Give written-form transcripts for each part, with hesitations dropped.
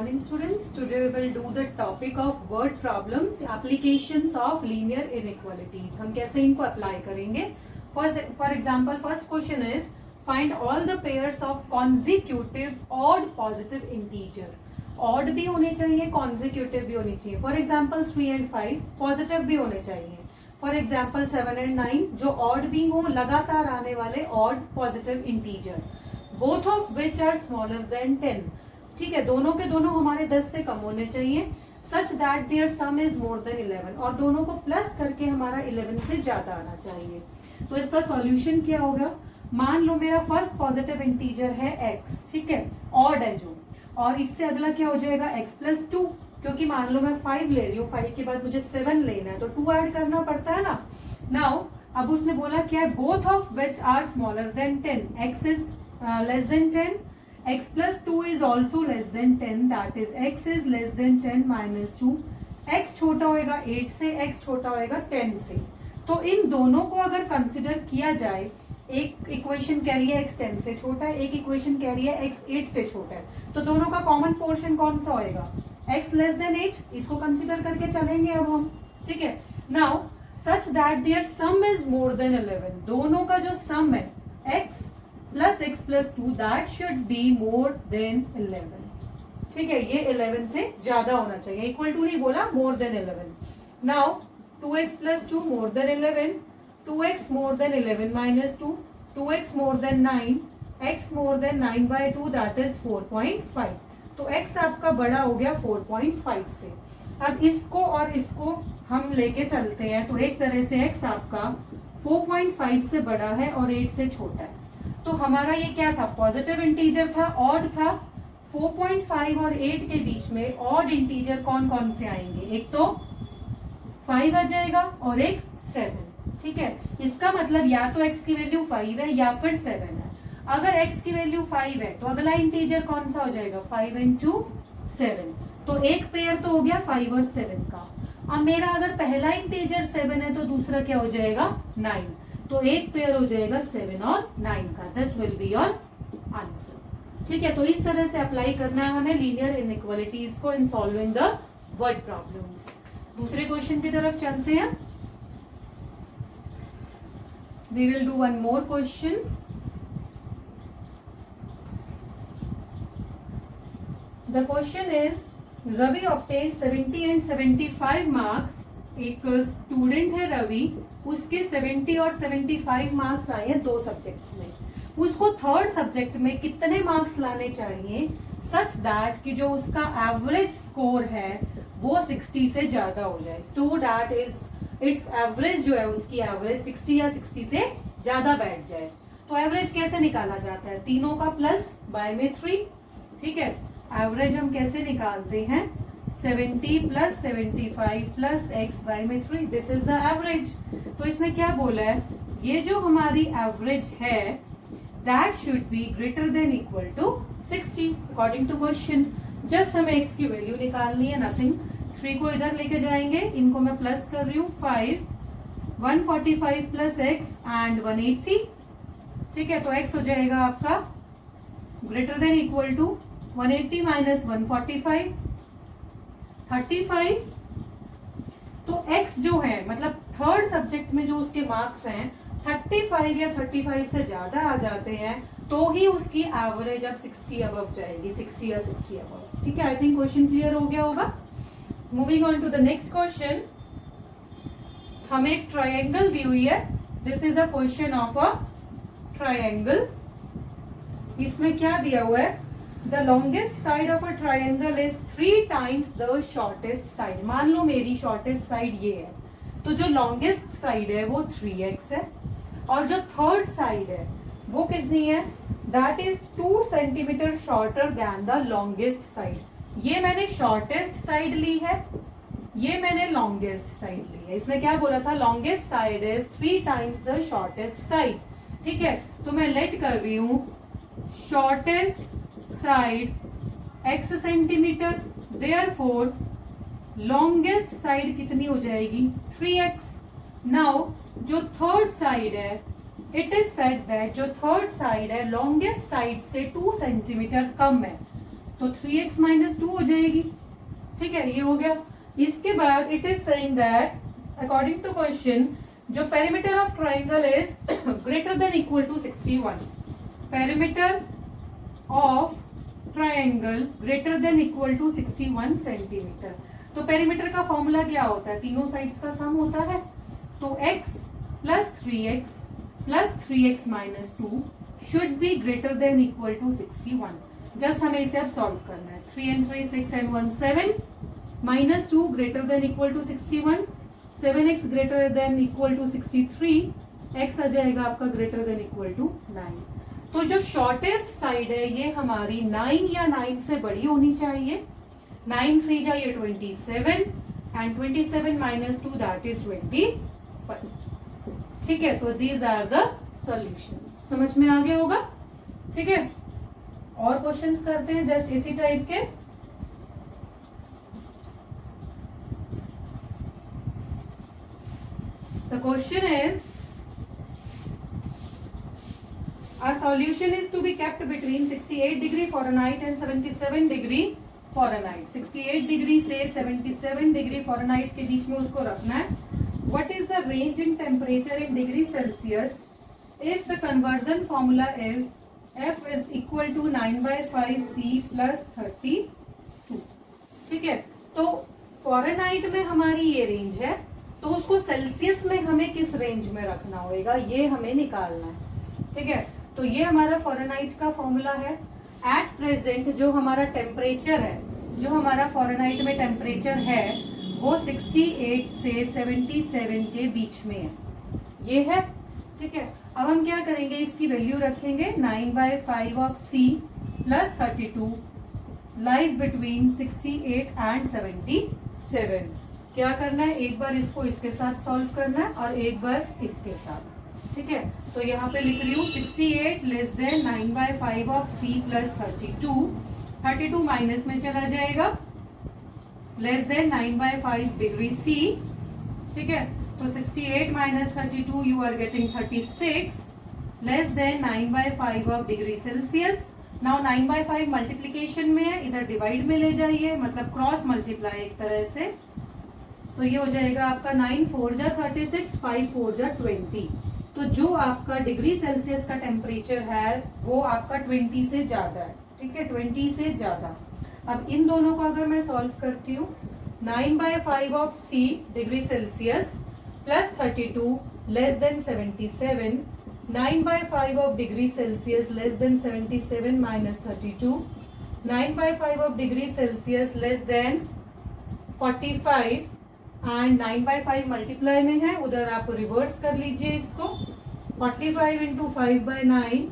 morning students. Today we will do the topic of word problems, applications of linear inequalities. हम कैसे इनको apply करेंगे? For example, first question is find all the pairs of consecutive odd positive integer. Odd भी होने चाहिए, consecutive भी होनी चाहिए. For example 3 and 5 positive भी होने चाहिए. For example 7 and 9 जो odd भी हो, लगातार आने वाले odd positive integer. Both of which are smaller than 10. ठीक है, दोनों के दोनों हमारे 10 से कम होने चाहिए, such that there sum is more than 11, और दोनों को प्लस करके हमारा 11 से ज्यादा आना चाहिए. तो इसका सॉल्यूशन क्या होगा? मान लो मेरा फर्स्ट पॉजिटिव इंटीजर है x, ठीक है, ऑड है जो, और इससे अगला क्या हो जाएगा x प्लस 2, क्योंकि मान लो मैं 5 ले रही हूँ, 5 के बाद मुझे 7 लेना है तो 2 ऐड करना पड़ता है ना. नाउ अब उसने बोला क्या है? Both of which are smaller than 10. x is less than 10, x plus 2 is also less than 10, that is x is less than 10 minus 2. x छोटा होएगा 8 से, x छोटा होएगा 10 से. तो इन दोनों को अगर कंसिडर किया जाए, एक इक्वेशन कह रही है x 10 से छोटा है, एक इक्वेशन कह रही है x 8 से छोटा है, तो दोनों का कॉमन पोर्शन कौन सा होएगा? x less than 8. इसको कंसिडर करके चलेंगे अब हम, ठीक है. Now such that there sum is more than 11. दोनों का जो सम है x plus x plus 2 that should be more than 11. ठीक है, ये 11 से ज्यादा होना चाहिए. इक्वल टू नहीं बोला, more than 11. Now 2x plus 2 more than 11, 2x more than 11 minus 2, 2x more than 9, x more than 9 by 2 that is 4.5. तो x आपका बड़ा हो गया 4.5 से. अब इसको और इसको हम लेके चलते हैं, तो एक तरह से x आपका 4.5 से बड़ा है और 8 से छोटा है. तो हमारा ये क्या था? पॉजिटिव इंटीजर था, ऑड था. 4.5 और 8 के बीच में ऑड इंटीजर कौन कौन से आएंगे? एक तो 5 आ जाएगा और एक 7. ठीक है, इसका मतलब या तो x की वैल्यू 5 है या फिर 7 है. अगर x की वैल्यू 5 है तो अगला इंटीजर कौन सा हो जाएगा? 5 into 7. तो एक पेयर तो हो गया 5 और 7 का. अब मेरा अगर पहला इंटीजर 7 है तो दूसरा क्या हो जाएगा? 9. तो एक पेयर हो जाएगा 7 और 9 का. This will be your answer. ठीक है, तो इस तरह से अप्लाई करना है हमें लीनियर इनइक्वालिटीज को in solving the word problems. दूसरे क्वेश्चन की तरफ चलते हैं. We will do one more question. The question is Ravi obtained 70 and 75 marks. एक स्टूडेंट है रवि, उसके 70 और 75 मार्क्स आए हैं दो सब्जेक्ट्स में. उसको थर्ड सब्जेक्ट में कितने मार्क्स लाने चाहिए सच दैट कि जो उसका एवरेज स्कोर है वो 60 से ज्यादा हो जाए. So that is it's average जो है उसकी एवरेज 60 या 60 से ज्यादा बैठ जाए. तो एवरेज कैसे निकाला जाता है? तीनों का प्लस बाय में 3. ठीक है, एवरेज हम कैसे निकालते हैं? 70 प्लस 75 प्लस एक्स बाय में 3. This is the average. तो इसने क्या बोला है? ये जो हमारी एवरेज है that should be greater than equal to 60 according to question. Just हमें एक्स की वैल्यू निकालनी है, नथिंग. 3 को इधर लेके जाएंगे, इनको मैं प्लस कर रही हूँ. 5 145 प्लस एक्स एंड 180. ठीक है, तो एक्स हो जाएगा आपका greater than equal to 180 minus 145 35. तो x जो है मतलब थर्ड सब्जेक्ट में जो उसके मार्क्स हैं 35 या 35 से ज्यादा आ जाते हैं तो ही उसकी एवरेज अब 60 अबव जाएगी, 60 या 60 अबव. ठीक है, आई थिंक क्वेश्चन क्लियर हो गया होगा. Moving on to the next question. हमें एक ट्रायंगल दी हुई है. This is a question of a triangle. इसमें क्या दिया हुआ है? The longest side of a triangle is 3 times the shortest side. मान लो मेरी shortest side ये है, तो जो longest side है वो 3x है, और जो third side है वो कितनी है? That is 2 centimeter shorter than the longest side. ये मैंने shortest side ली है, ये मैंने longest side ली है. इसमें क्या बोला था? Longest side is 3 times the shortest side. ठीक है, तो मैं let कर रही हूँ shortest side x centimetre, therefore longest side कितनी हो जाएगी? 3x. नाउ जो थर्ड साइड है, इट इज सेड दैट जो थर्ड साइड है लॉन्गेस्ट साइड से 2 सेंटीमीटर कम है. तो 3x माइनस 2 हो जाएगी। ठीक है, ये हो गया। इसके बाद it is saying that according to question जो perimeter of triangle is greater than equal to 61, perimeter of triangle greater than equal to 61 centimetre. तो पेरीमीटर का फॉर्मूला क्या होता है, तीनों साइड्स का सम होता है। तो x plus 3x plus 3x minus 2 should be greater than equal to 61। Just हमें इसे अब सॉल्व करना है। 3 and 3 6 and 1 7 minus 2 greater than equal to 61, 7x greater than equal to 63, x आ जाएगा आपका ग्रेटर देन इक्वल टू 9। तो जो शॉर्टेस्ट साइड है ये हमारी 9 या 9 से बड़ी होनी चाहिए। 9 3 जा ये 27 एंड 27 माइनस 2 दैट इज 25। ठीक है, तो दीज आर द सॉल्यूशंस। समझ में आ गया होगा। ठीक है, और क्वेश्चंस करते हैं जस्ट इसी टाइप के। The question is a solution is to be kept between 68 degree Fahrenheit and 77 degree Fahrenheit। 68 degree से 77 डिग्री Fahrenheit के बीच में उसको रखना है। What is the range in temperature in degree Celsius if the conversion formula is F is equal to 9/5 C plus 32। ठीक है, तो Fahrenheit में हमारी ये रेंज है, तो उसको सेल्सियस में हमें किस रेंज में रखना होगा ये हमें निकालना है। ठीक है, तो ये हमारा फ़ारेनहाइट का फॉर्मूला है। एट प्रेजेंट जो हमारा टेम्परेचर है, जो हमारा फ़ारेनहाइट में टेम्परेचर है वो 68 से 77 के बीच में है, ये है। ठीक है, अब हम क्या करेंगे, इसकी वैल्यू रखेंगे 9/5 of C plus 32 lies between 68 and 77। क्या करना है, एक बार इसको इसके साथ सॉल्व करना है और एक बार इसके साथ। ठीक है, तो यहाँ पे लिख रही हूँ 68 less than 9/5 of C plus 32 minus में चला जाएगा, लेस देन 9/5 डिग्री C। ठीक है, तो 68 minus 32 you are getting 36 less than 9/5 of degree Celsius. Now 9/5 multiplication में है, इधर डिवाइड में ले जाइए, मतलब क्रॉस मल्टीप्लाई एक तरह से। तो ये हो जाएगा आपका 9 4 जा 36, 5 4 जा 20। तो जो आपका डिग्री सेल्सियस का टेम्परेचर है वो आपका 20 से ज्यादा है। ठीक है, 20 से ज्यादा। अब इन दोनों को अगर मैं सॉल्व करती हूँ, 9/5 of C degree Celsius plus 32 less than 77, 9/5 of degree Celsius less than 77 minus 32, 9/5 of degree Celsius less than 45 and 9/5 multiply में है, उधर आप रिवर्स कर लीजिए इसको। 45 इंटू 5/9,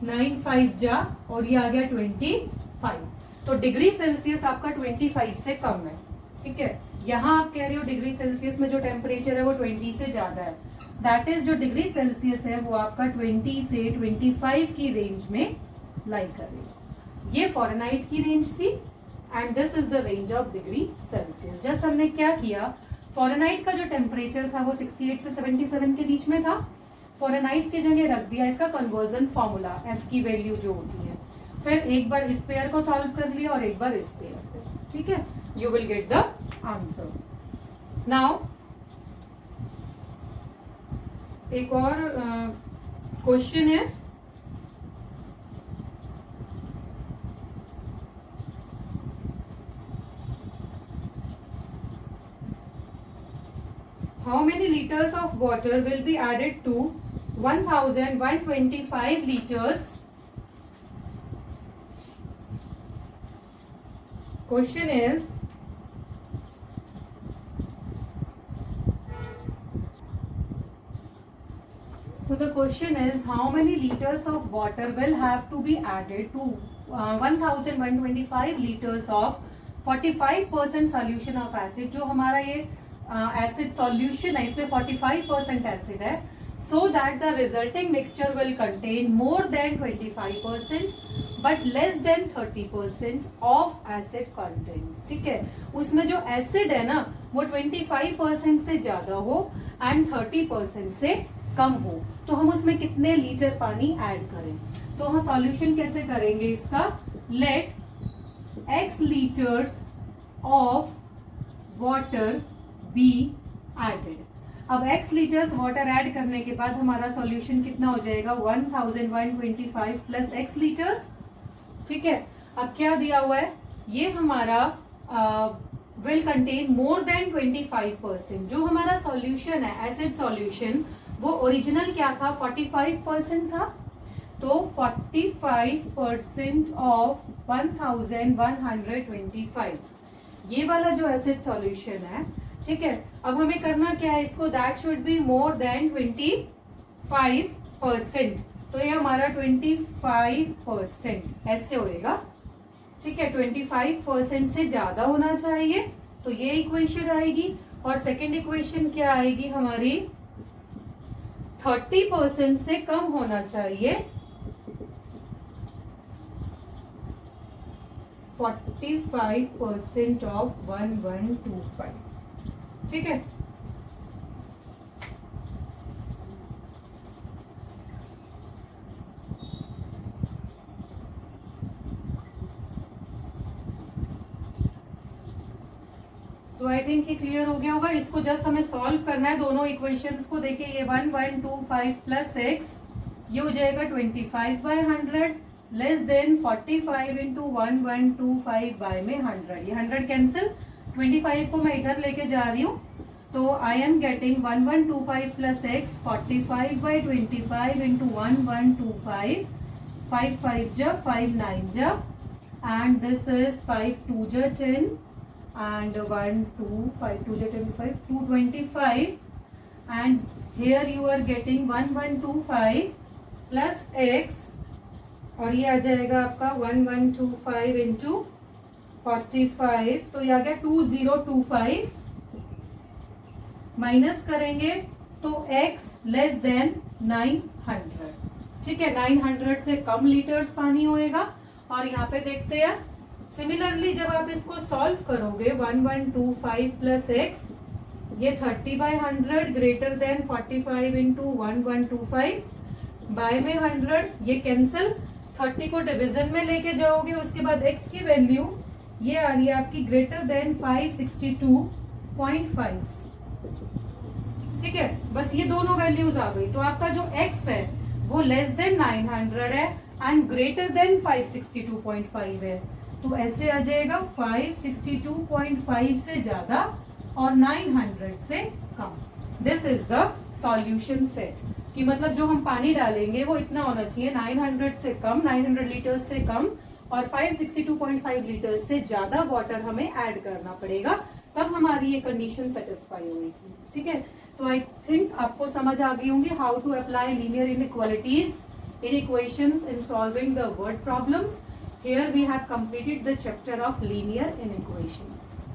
9 5 जा और ये आ गया 25। तो डिग्री सेल्सियस आपका 25 से कम है। ठीक है, यहाँ आप कह रहे हो डिग्री सेल्सियस में जो टेम्परेचर है वो 20 से ज्यादा है। दैट इज जो डिग्री सेल्सियस है वो आपका 20 से 25 की रेंज में लाई कर रही है। ये फ़ारेनहाइट की रेंज थी and this is the range of degree Celsius. Just हमने क्या किया, फ़ारेनहाइट का जो टेम्परेचर था वो 68 से 77 के बीच में था, फ़ारेनहाइट की जगह रख दिया इसका कन्वर्जन फॉर्मूला, एफ की वैल्यू जो होती है। फिर एक बार इस पेयर को सॉल्व कर लिया और एक बार इस पेयर को। ठीक है, you will get the answer. Now एक और क्वेश्चन है, how many liters of water will be added to 1125 liters? Question is, so the question is how many liters of water will have to be added to 1125 liters of 45% solution of acid। जो हमारा ये acid solution है इसमें 45% acid है, so that the resulting mixture will contain more than 25% but less than 30% of acid content. ठीक है, उसमें जो एसिड है ना वो 25% से ज्यादा हो एंड 30% से कम हो, तो हम उसमें कितने लीटर पानी ऐड करें। तो हम सॉल्यूशन कैसे करेंगे इसका, let x liters of water be added. अब x लीटर्स वाटर ऐड करने के बाद हमारा सॉल्यूशन कितना हो जाएगा 1125 प्लस x लीटर्स. ठीक है. अब क्या दिया हुआ है, ये हमारा विल कंटेन मोर देन 25%. जो हमारा सॉल्यूशन है एसिड सॉल्यूशन, वो ओरिजिनल क्या था 45% था. तो 45% ऑफ 1125 ये वाला जो एसिड सॉल्यूशन है. ठीक है. अब हमें करना क्या है इसको, that should be more then 25%. तो ये हमारा 25% ऐसे होएगा. ठीक है. 25% से ज्यादा होना चाहिए, तो ये इक्वेशन आएगी. और सेकेंड इक्वेशन क्या आएगी हमारी, 30% से कम होना चाहिए, 45% ऑफ 1125. ठीक है. तो आई थिंक ये क्लियर हो गया होगा. इसको जस्ट हमें सॉल्व करना है दोनों इक्वेशंस को. देखिए ये 1125 प्लस एक्स ये हो जाएगा 25/100 लेस देन 45 इंटू 1125 बाय में 100. ये 100 कैंसिल, 25 को मैं इधर लेके जा रही हूँ. तो I am getting 1125 plus x 45/25 into 1125. 5 5 जा 5 9 जा एंड दिस इज 5 2 जा 10 and 1 2 5 2 10 5 225 and here you are getting 1125 plus x और ये आ जाएगा आपका 1125 इंटू 45. तो ये आ गया 2025. माइनस करेंगे तो x लेस देन 900. ठीक है. 900 से कम लीटर्स पानी होएगा. और यहाँ पे देखते हैं सिमिलरली जब आप इसको सॉल्व करोगे 1125 प्लस एक्स ये 30/100 ग्रेटर देन 45 इंटू 1125 बाय में 100. ये कैंसिल, 30 को डिवीजन में लेके जाओगे. उसके बाद x की वैल्यू ये आ रही है आपकी ग्रेटर देन 562.5. ठीक है. बस ये दोनों वैल्यूज आ गई. तो आपका जो x है वो लेस देन 900 है एंड ग्रेटर देन 562.5 है. तो ऐसे आ जाएगा 562.5 से ज्यादा और 900 से कम. This is the solution set. कि मतलब जो हम पानी डालेंगे वो इतना होना चाहिए 900 से कम, 900 लीटर्स से कम और 562.5 लीटर्स से ज्यादा वाटर हमें ऐड करना पड़ेगा, तब हमारी ये कंडीशन सेटिस्फाई होगी. ठीक है. तो आई थिंक आपको समझ आ गई होंगी how to apply linear inequalities in equations in solving the word problems. Here we have completed the chapter of linear inequations.